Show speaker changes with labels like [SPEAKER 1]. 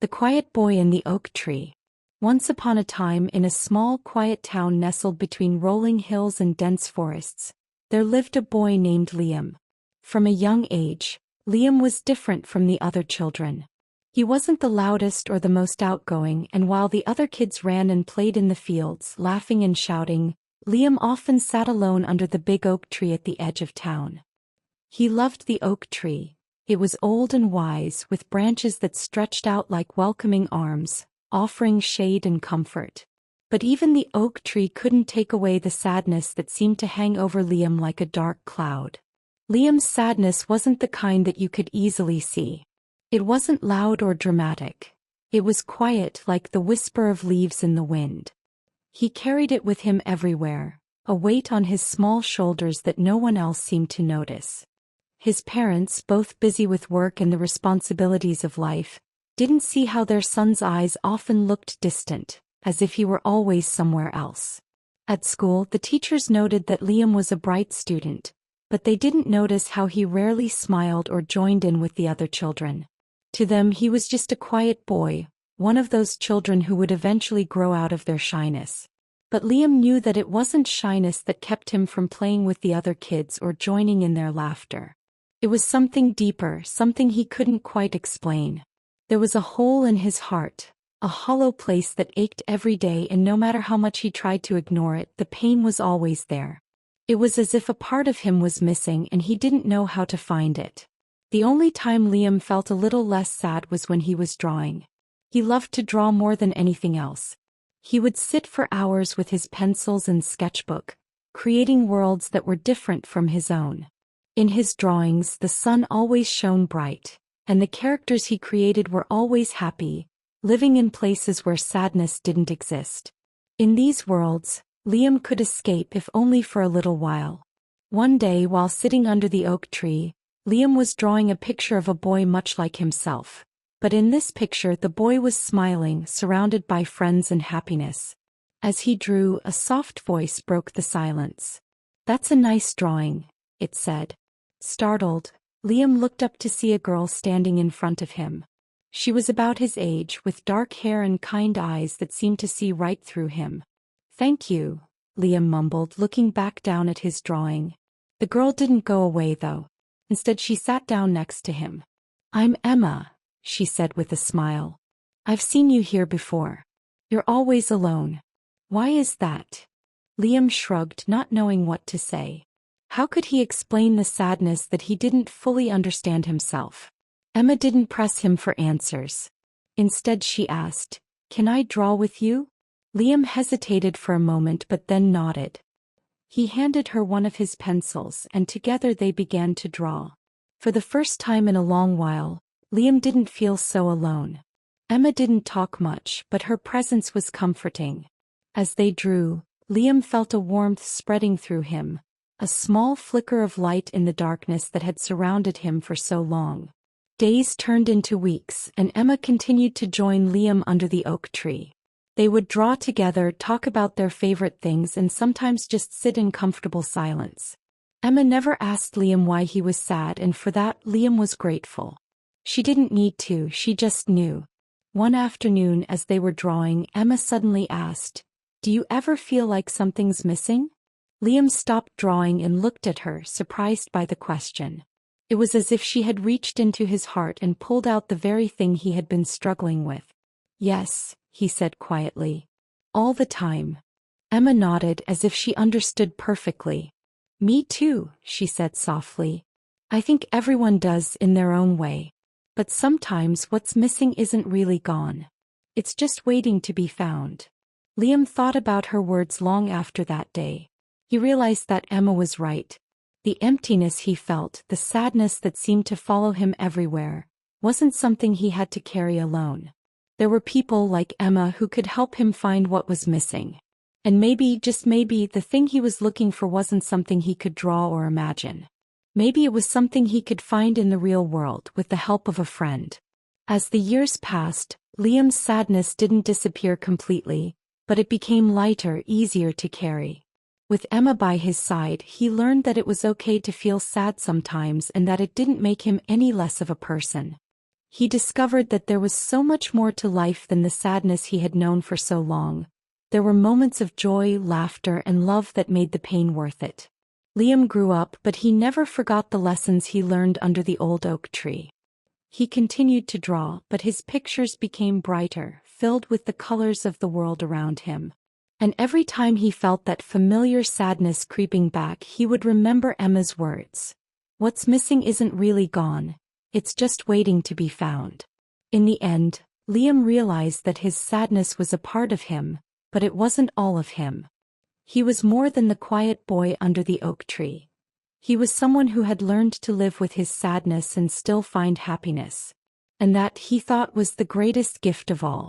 [SPEAKER 1] The Quiet Boy in the Oak Tree. Once upon a time, in a small, quiet town nestled between rolling hills and dense forests, there lived a boy named Liam. From a young age, Liam was different from the other children. He wasn't the loudest or the most outgoing, and while the other kids ran and played in the fields, laughing and shouting, Liam often sat alone under the big oak tree at the edge of town. He loved the oak tree. It was old and wise, with branches that stretched out like welcoming arms, offering shade and comfort. But even the oak tree couldn't take away the sadness that seemed to hang over Liam like a dark cloud. Liam's sadness wasn't the kind that you could easily see. It wasn't loud or dramatic. It was quiet, like the whisper of leaves in the wind. He carried it with him everywhere, a weight on his small shoulders that no one else seemed to notice. His parents, both busy with work and the responsibilities of life, didn't see how their son's eyes often looked distant, as if he were always somewhere else. At school, the teachers noted that Liam was a bright student, but they didn't notice how he rarely smiled or joined in with the other children. To them, he was just a quiet boy, one of those children who would eventually grow out of their shyness. But Liam knew that it wasn't shyness that kept him from playing with the other kids or joining in their laughter. It was something deeper, something he couldn't quite explain. There was a hole in his heart, a hollow place that ached every day, and no matter how much he tried to ignore it, the pain was always there. It was as if a part of him was missing and he didn't know how to find it. The only time Liam felt a little less sad was when he was drawing. He loved to draw more than anything else. He would sit for hours with his pencils and sketchbook, creating worlds that were different from his own. In his drawings, the sun always shone bright, and the characters he created were always happy, living in places where sadness didn't exist. In these worlds, Liam could escape, if only for a little while. One day, while sitting under the oak tree, Liam was drawing a picture of a boy much like himself. But in this picture, the boy was smiling, surrounded by friends and happiness. As he drew, a soft voice broke the silence. "That's a nice drawing," it said. Startled, Liam looked up to see a girl standing in front of him. She was about his age, with dark hair and kind eyes that seemed to see right through him. "Thank you," Liam mumbled, looking back down at his drawing. The girl didn't go away, though. Instead, she sat down next to him. "I'm Emma," she said with a smile. "I've seen you here before. You're always alone. Why is that?" Liam shrugged, not knowing what to say. How could he explain the sadness that he didn't fully understand himself? Emma didn't press him for answers. Instead, she asked, "Can I draw with you?" Liam hesitated for a moment but then nodded. He handed her one of his pencils, and together they began to draw. For the first time in a long while, Liam didn't feel so alone. Emma didn't talk much, but her presence was comforting. As they drew, Liam felt a warmth spreading through him, a small flicker of light in the darkness that had surrounded him for so long. Days turned into weeks, and Emma continued to join Liam under the oak tree. They would draw together, talk about their favorite things, and sometimes just sit in comfortable silence. Emma never asked Liam why he was sad, and for that, Liam was grateful. She didn't need to, she just knew. One afternoon, as they were drawing, Emma suddenly asked, "Do you ever feel like something's missing?" Liam stopped drawing and looked at her, surprised by the question. It was as if she had reached into his heart and pulled out the very thing he had been struggling with. "Yes," he said quietly. "All the time." Emma nodded as if she understood perfectly. "Me too," she said softly. "I think everyone does in their own way. But sometimes what's missing isn't really gone. It's just waiting to be found." Liam thought about her words long after that day. He realized that Emma was right. The emptiness he felt, the sadness that seemed to follow him everywhere, wasn't something he had to carry alone. There were people like Emma who could help him find what was missing. And maybe, just maybe, the thing he was looking for wasn't something he could draw or imagine. Maybe it was something he could find in the real world with the help of a friend. As the years passed, Liam's sadness didn't disappear completely, but it became lighter, easier to carry. With Emma by his side, he learned that it was okay to feel sad sometimes and that it didn't make him any less of a person. He discovered that there was so much more to life than the sadness he had known for so long. There were moments of joy, laughter, and love that made the pain worth it. Liam grew up, but he never forgot the lessons he learned under the old oak tree. He continued to draw, but his pictures became brighter, filled with the colors of the world around him. And every time he felt that familiar sadness creeping back, he would remember Emma's words. "What's missing isn't really gone. It's just waiting to be found." In the end, Liam realized that his sadness was a part of him, but it wasn't all of him. He was more than the quiet boy under the oak tree. He was someone who had learned to live with his sadness and still find happiness. And that, he thought, was the greatest gift of all.